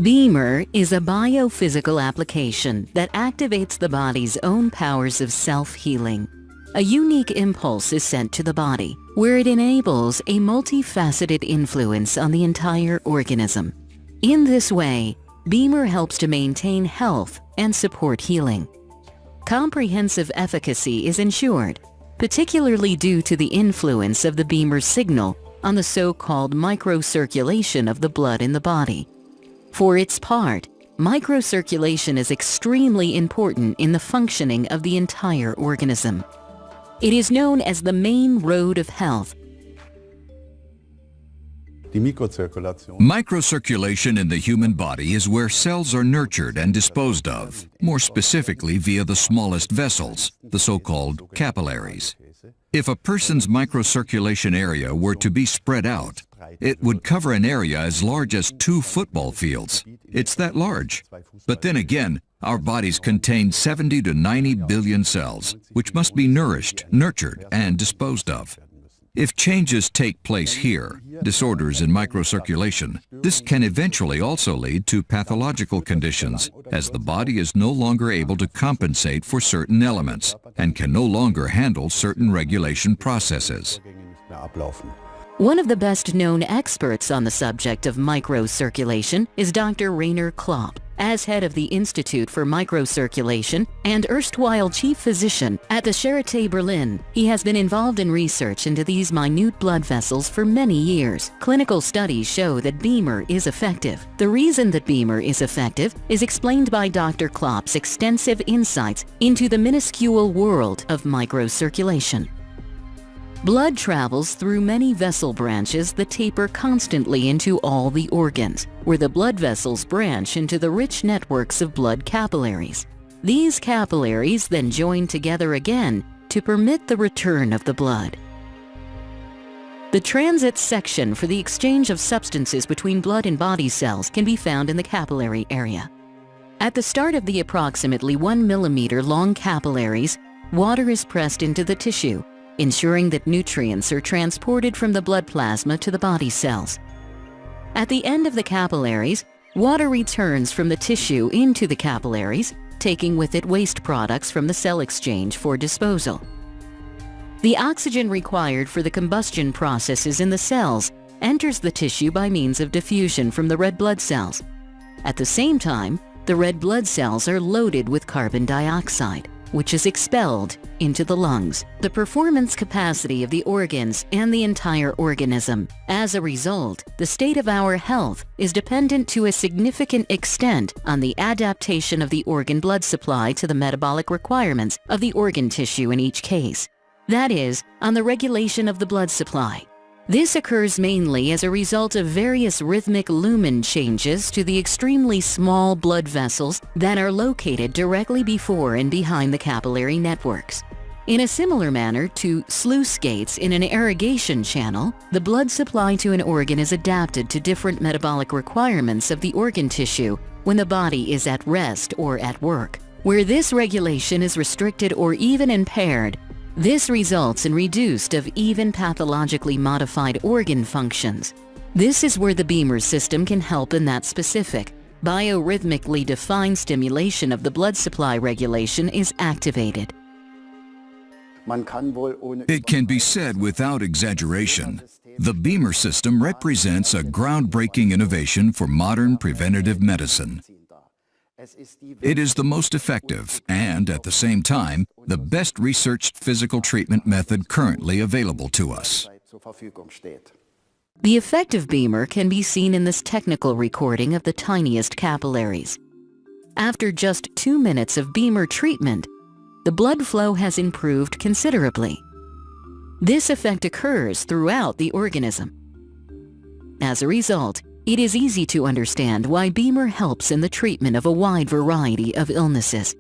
BEMER is a biophysical application that activates the body's own powers of self-healing. A unique impulse is sent to the body, where it enables a multifaceted influence on the entire organism. In this way, BEMER helps to maintain health and support healing. Comprehensive efficacy is ensured, particularly due to the influence of the BEMER signal on the so-called microcirculation of the blood in the body. For its part, microcirculation is extremely important in the functioning of the entire organism. It is known as the main road of health. Microcirculation in the human body is where cells are nurtured and disposed of, more specifically via the smallest vessels, the so-called capillaries. If a person's microcirculation area were to be spread out, it would cover an area as large as 2 football fields. It's that large. But then again, our bodies contain 70 to 90 billion cells, which must be nourished, nurtured, and disposed of. If changes take place here, disorders in microcirculation, this can eventually also lead to pathological conditions, as the body is no longer able to compensate for certain elements and can no longer handle certain regulation processes. One of the best-known experts on the subject of microcirculation is Dr. Rainer Klopp. As head of the Institute for Microcirculation and erstwhile chief physician at the Charité Berlin, he has been involved in research into these minute blood vessels for many years. Clinical studies show that BEMER is effective. The reason that BEMER is effective is explained by Dr. Klopp's extensive insights into the minuscule world of microcirculation. Blood travels through many vessel branches that taper constantly into all the organs, where the blood vessels branch into the rich networks of blood capillaries. These capillaries then join together again to permit the return of the blood. The transit section for the exchange of substances between blood and body cells can be found in the capillary area. At the start of the approximately 1 millimeter long capillaries, water is pressed into the tissue, ensuring that nutrients are transported from the blood plasma to the body cells. At the end of the capillaries, water returns from the tissue into the capillaries, taking with it waste products from the cell exchange for disposal. The oxygen required for the combustion processes in the cells enters the tissue by means of diffusion from the red blood cells. At the same time, the red blood cells are loaded with carbon dioxide, which is expelled into the lungs, the performance capacity of the organs and the entire organism. As a result, the state of our health is dependent to a significant extent on the adaptation of the organ blood supply to the metabolic requirements of the organ tissue in each case. That is, on the regulation of the blood supply. This occurs mainly as a result of various rhythmic lumen changes to the extremely small blood vessels that are located directly before and behind the capillary networks. In a similar manner to sluice gates in an irrigation channel, the blood supply to an organ is adapted to different metabolic requirements of the organ tissue when the body is at rest or at work. Where this regulation is restricted or even impaired, this results in reduced of even pathologically modified organ functions. This is where the BEMER system can help in that specific, biorhythmically defined stimulation of the blood supply regulation is activated. It can be said without exaggeration, the BEMER system represents a groundbreaking innovation for modern preventative medicine. It is the most effective and, at the same time, the best researched physical treatment method currently available to us. The effect of BEMER can be seen in this technical recording of the tiniest capillaries. After just 2 minutes of BEMER treatment, the blood flow has improved considerably. This effect occurs throughout the organism. As a result, it is easy to understand why BEMER helps in the treatment of a wide variety of illnesses.